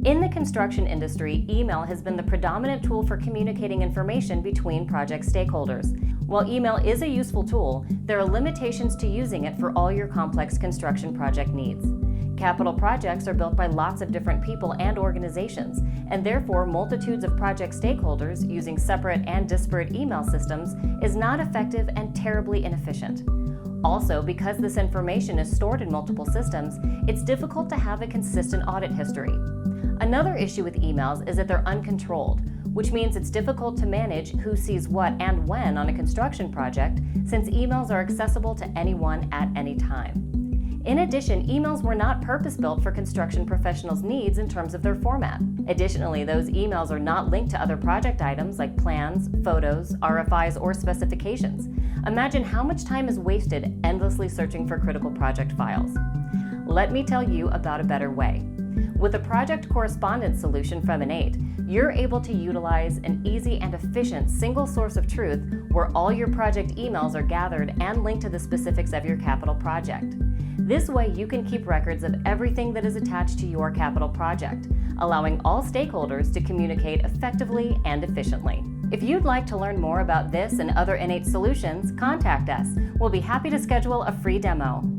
In the construction industry, email has been the predominant tool for communicating information between project stakeholders. While email is a useful tool, there are limitations to using it for all your complex construction project needs. Capital projects are built by lots of different people and organizations, and therefore multitudes of project stakeholders using separate and disparate email systems is not effective and terribly inefficient. Also, because this information is stored in multiple systems, it's difficult to have a consistent audit history. Another issue with emails is that they're uncontrolled, which means it's difficult to manage who sees what and when on a construction project, since emails are accessible to anyone at any time. In addition, emails were not purpose-built for construction professionals' needs in terms of their format. Additionally, those emails are not linked to other project items like plans, photos, RFIs, or specifications. Imagine how much time is wasted endlessly searching for critical project files. Let me tell you about a better way. With a project correspondence solution from InEight, you're able to utilize an easy and efficient single source of truth where all your project emails are gathered and linked to the specifics of your capital project. This way, you can keep records of everything that is attached to your capital project, allowing all stakeholders to communicate effectively and efficiently. If you'd like to learn more about this and other InEight solutions, contact us. We'll be happy to schedule a free demo.